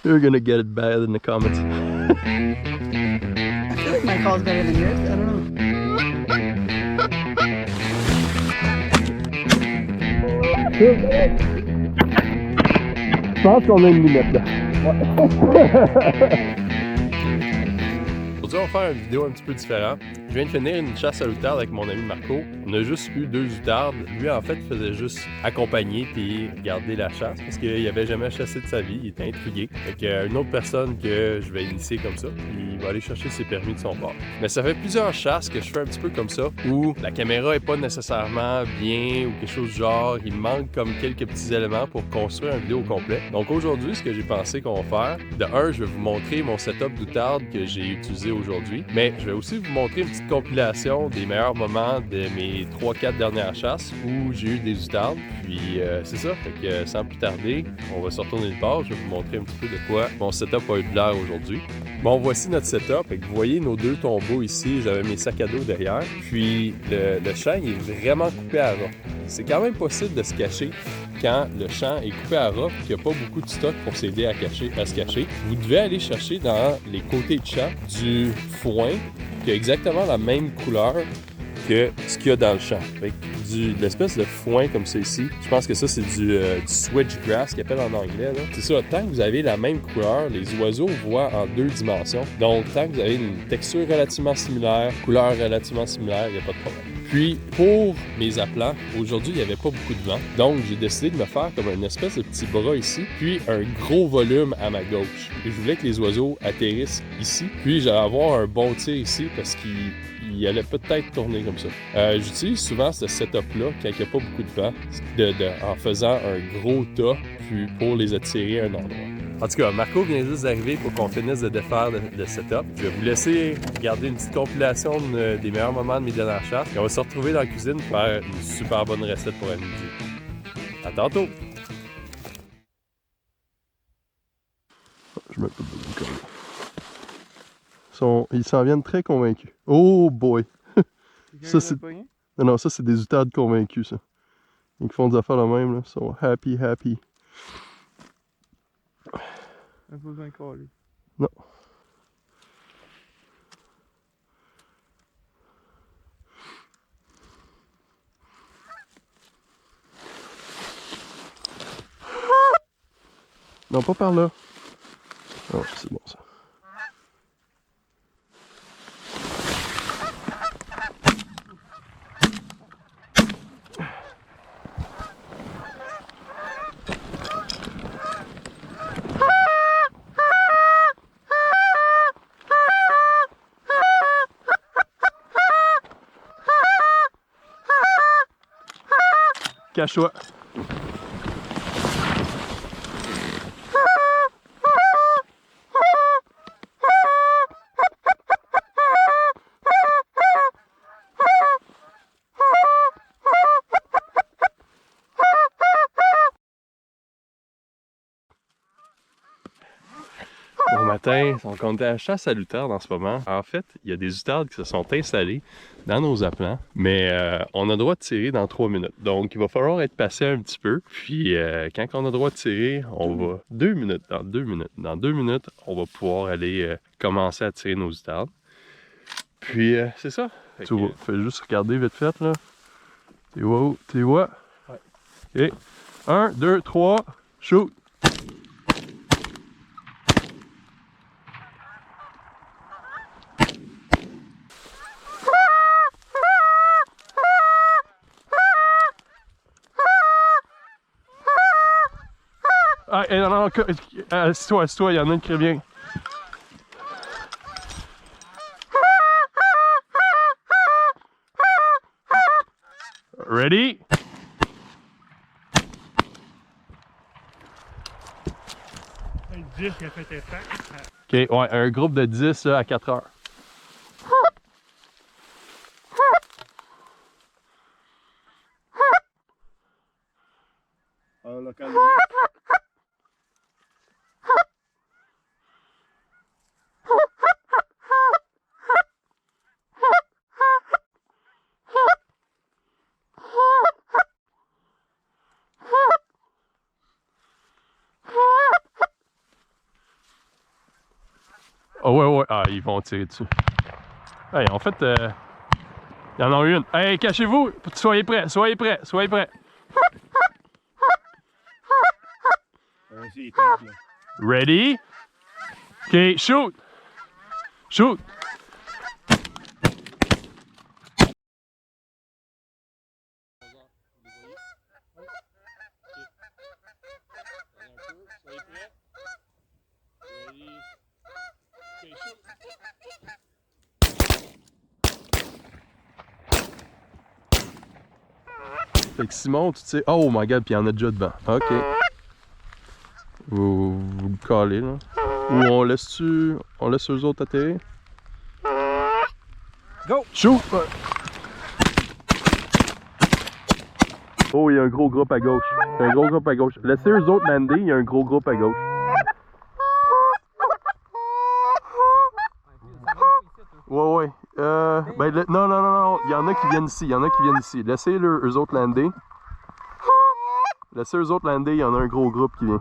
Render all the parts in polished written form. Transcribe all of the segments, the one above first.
You're gonna get it bad in the comments. I feel like my call's better than yours. I don't Je pense qu'on a une limite là. Aujourd'hui, on va faire une vidéo un petit peu différente. Je viens de finir une chasse à l'outarde avec mon ami Marco. On a juste eu 2 outardes. Lui, en fait, faisait juste accompagner et garder la chasse parce qu'il n'avait jamais chassé de sa vie. Il était intrigué. Fait qu'il y a une autre personne que je vais initier comme ça. Il va aller chercher ses permis de son port. Mais ça fait plusieurs chasses que je fais un petit peu comme ça où la caméra n'est pas nécessairement bien ou quelque chose du genre. Il manque comme quelques petits éléments pour construire une vidéo au complet. Donc aujourd'hui, ce que j'ai pensé qu'on va faire, de un, je vais vous montrer mon setup d'outarde que j'ai utilisé aujourd'hui. Mais je vais aussi vous montrer une petite compilation des meilleurs moments de mes 3-4 dernières chasses où j'ai eu des outardes. Puis c'est ça, fait que sans plus tarder, on va se retourner le bord. Je vais vous montrer un petit peu de quoi mon setup a eu de l'air aujourd'hui. Bon, voici notre setup. Fait que vous voyez nos 2 tombeaux ici. J'avais mes sacs à dos derrière. Puis le champ il est vraiment coupé à ras. C'est quand même possible de se cacher quand le champ est coupé à ras et qu'il n'y a pas beaucoup de stock pour s'aider à se cacher. Vous devez aller chercher dans les côtés de champ du foin qui a exactement la même couleur que ce qu'il y a dans le champ. Fait que de l'espèce de foin comme ça ici, je pense que ça c'est du switchgrass qu'ils appellent en anglais. C'est ça, tant que vous avez la même couleur, les oiseaux voient en 2 dimensions. Donc tant que vous avez une texture relativement similaire, couleur relativement similaire, il n'y a pas de problème. Puis, pour mes aplats, aujourd'hui, il n'y avait pas beaucoup de vent. Donc, j'ai décidé de me faire comme une espèce de petit bras ici, puis un gros volume à ma gauche. Et je voulais que les oiseaux atterrissent ici, puis j'allais avoir un bon tir ici parce qu'il allait peut-être tourner comme ça. J'utilise souvent ce setup-là quand il n'y a pas beaucoup de vent, en faisant un gros tas, puis pour les attirer à un endroit. En tout cas, Marco vient juste d'arriver pour qu'on finisse de défaire le setup. Je vais vous laisser regarder une petite compilation des meilleurs moments de mes dernières chasses. Et on va se retrouver dans la cuisine pour faire une super bonne recette pour un midi. À tantôt! Je mets pas de colle. Ils s'en viennent très convaincus. Oh boy! Ça, c'est... Non, ça c'est des outardes convaincus, ça. Ils font des affaires la même, là. Ils sont happy. Un peu bien collé. Non. Non, pas par là. Oh, c'est bon ça. Cache-toi. Bon matin, on est à la chasse à l'outarde en ce moment. En fait, il y a des outardes qui se sont installées dans nos aplats, mais on a le droit de tirer dans 3 minutes. Donc, il va falloir être patient un petit peu. Puis, quand on a le droit de tirer, on va... 2 minutes, dans 2 minutes. Dans 2 minutes, on va pouvoir aller commencer à tirer nos outardes. Puis, c'est ça. Tu vois, fais juste regarder vite fait, là. T'es où? T'es où? Ouais. OK. 1, 2, 3, shoot! Ah, non, assis-toi, il y en a une qui revient. Ready? Un 10 qui a fait effet. OK, ouais, un groupe de 10 là, à 4 heures. Local. Oh ouais, ouais. Ah, ils vont tirer dessus. Hey, en fait, il y en a une. Hey, cachez-vous! Soyez prêts, soyez prêts, soyez prêts. Ready? OK, shoot! Shoot! Fait que Simon, tu sais. Oh my god, puis il y en a déjà devant. OK. Vous le calez là. Ou on laisse eux autres atterrir? Go! Shoot! Oh, il y a un gros groupe à gauche. Il y a un gros groupe à gauche. Laissez eux autres lander, il y a un gros groupe à gauche. Ouais, ouais. Non, non, non, non. Il y en a qui viennent ici. Il y en a qui viennent ici. Laissez eux autres lander. Laissez eux autres lander, il y en a un gros groupe qui vient.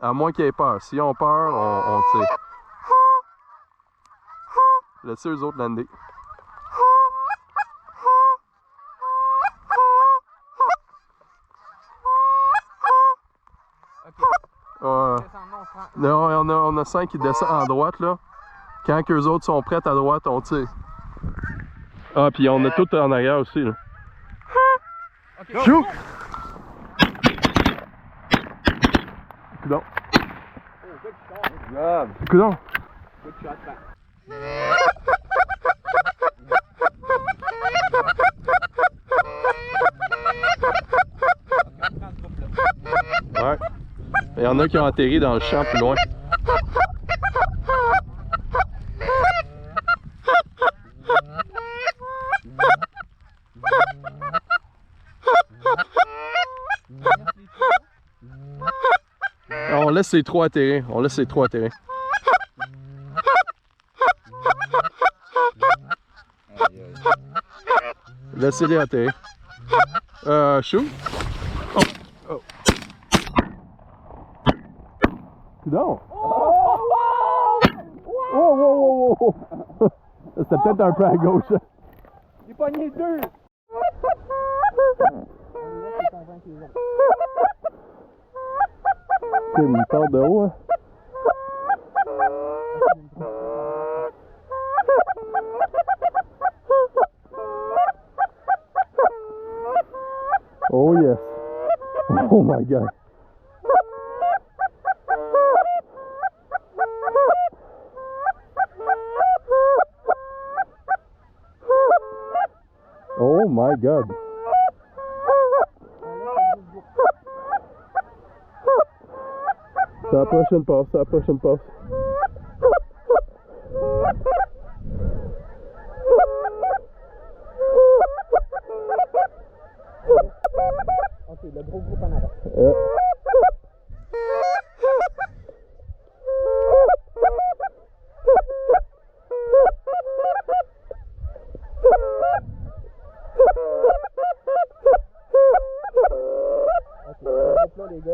À moins qu'ils aient peur. S'ils ont peur, on tire. Laissez eux autres lander. Non, on a 5 qui descendent en droite là. Quand eux autres sont prêts à droite, on tire. Ah, puis on a tout en arrière aussi là. Okay. Shoot! Coudon. Coudon. Ouais. Il y en a qui ont atterri dans le champ plus loin. On laisse ces trois atterrir. On laisse ces trois atterrir. Laissez-les atterrir. Shoot. Oh. Oh. Coudon. Oh, wow, wow, wow. C'était peut-être un peu à gauche. J'ai pogné deux! C'est une part de haut, hein? Oh yes! Oh my god! Oh my god! C'est la prochaine passe, c'est la prochaine passe. Ok, le gros groupe en avant. Les gars.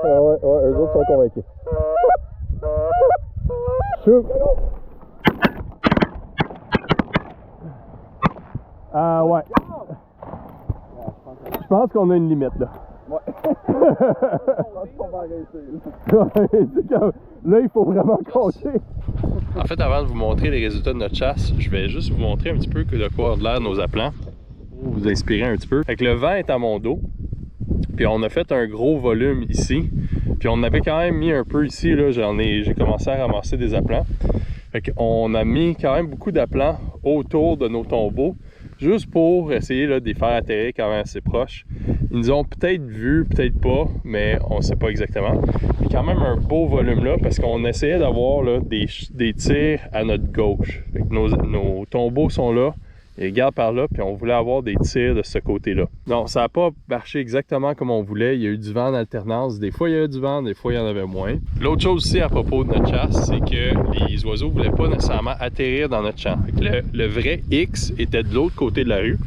Ah ouais, eux autres sont convaincus. Shoot! Ah ouais. Je pense qu'on a une limite là. Ouais. On va arrêter. Là, il faut vraiment compter. En fait, avant de vous montrer les résultats de notre chasse, je vais juste vous montrer un petit peu de quoi a l'air nos aplants. Pour vous inspirer un petit peu. Fait que le vent est à mon dos. Puis on a fait un gros volume ici. Puis on avait quand même mis un peu ici, là, j'ai commencé à ramasser des aplants. Fait qu'on a mis quand même beaucoup d'aplants autour de nos tombeaux, juste pour essayer là, de les faire atterrir quand même assez proches. Ils nous ont peut-être vus, peut-être pas, mais on ne sait pas exactement. Il y a quand même un beau volume là, parce qu'on essayait d'avoir là, des tirs à notre gauche. Fait que nos tombeaux sont là, Et regarde par là, puis on voulait avoir des tirs de ce côté-là. Non, ça n'a pas marché exactement comme on voulait. Il y a eu du vent en alternance. Des fois, il y avait du vent, des fois, il y en avait moins. L'autre chose aussi à propos de notre chasse, c'est que les oiseaux ne voulaient pas nécessairement atterrir dans notre champ. Le vrai X était de l'autre côté de la rue.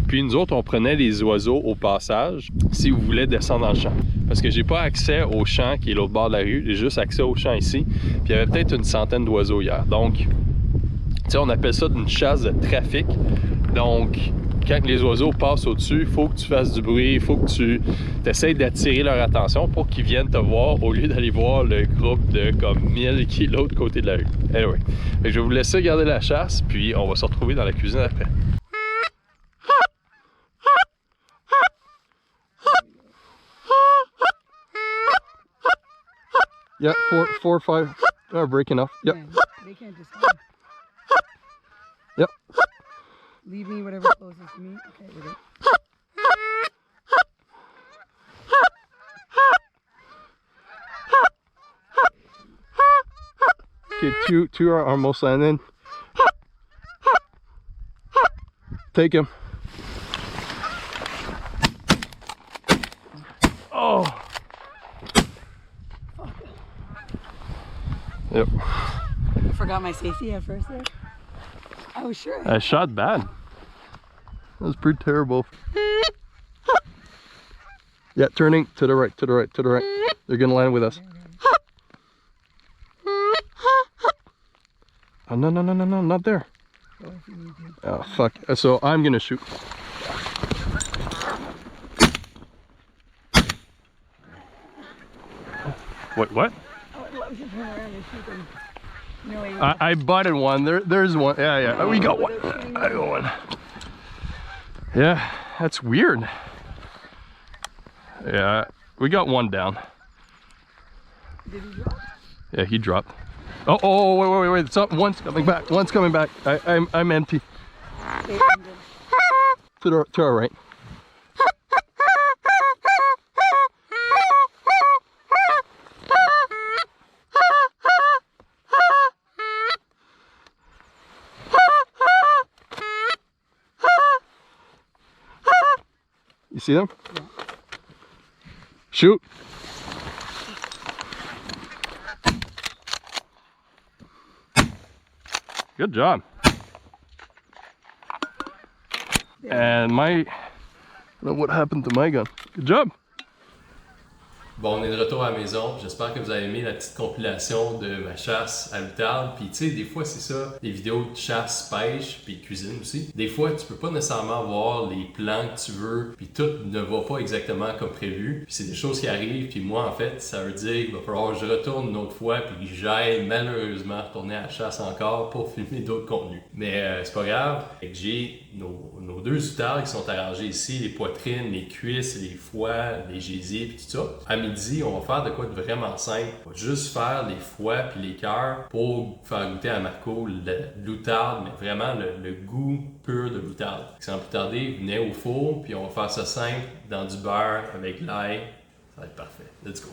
Puis nous autres, on prenait les oiseaux au passage si vous voulez descendre dans le champ. Parce que j'ai pas accès au champ qui est l'autre bord de la rue. J'ai juste accès au champ ici. Puis il y avait peut-être une centaine d'oiseaux hier. Donc, on appelle ça une chasse de trafic. Donc, quand les oiseaux passent au-dessus, il faut que tu fasses du bruit, il faut que tu essaies d'attirer leur attention pour qu'ils viennent te voir au lieu d'aller voir le groupe de comme 1000 qui est de l'autre côté de la rue. Anyway, je vais vous laisser regarder la chasse, puis on va se retrouver dans la cuisine après. Yeah, four, five are breaking off. Yep. Yeah, they can't just come. Yep. Leave me whatever's closest to me. Okay, with it. Okay, two are almost landing. Take him. Oh. Yep. I forgot my safety at first there. I was sure. I shot bad. That was pretty terrible. Yeah, turning to the right, to the right, to the right. They're gonna land with us. Oh, no, no, no, no, no, not there. Go if you need to. Oh, fuck. So I'm gonna shoot. Wait, what? I would love to turn around and shoot them. No, I butted one. There's one. Yeah, yeah. Oh, we got one. I got one. Yeah, that's weird. Yeah, we got one down. Did he drop? Yeah, he dropped. Oh, wait. One's coming back. One's coming back. I'm empty. Okay, To our right. You see them? Yeah. Shoot. Good job. And I don't know what happened to my gun. Good job. Bon, on est de retour à la maison. J'espère que vous avez aimé la petite compilation de ma chasse à l'outarde. Puis tu sais, des fois c'est ça, des vidéos de chasse, pêche, puis cuisine aussi. Des fois, tu peux pas nécessairement voir les plans que tu veux, puis tout ne va pas exactement comme prévu. Puis c'est des choses qui arrivent, puis moi en fait, ça veut dire qu'il va falloir que je retourne une autre fois, puis que j'aille malheureusement retourner à la chasse encore pour filmer d'autres contenus. Mais c'est pas grave, j'ai nos deux outardes qui sont arrangés ici, les poitrines, les cuisses, les foies, les gésiers, puis tout ça. À midi, on va faire de quoi de vraiment simple. On va juste faire les foies puis les cœurs pour faire goûter à Marco l'outarde, mais vraiment le goût pur de l'outarde. Sans plus tarder, venez au four, puis on va faire ça simple, dans du beurre, avec l'ail. Ça va être parfait. Let's go!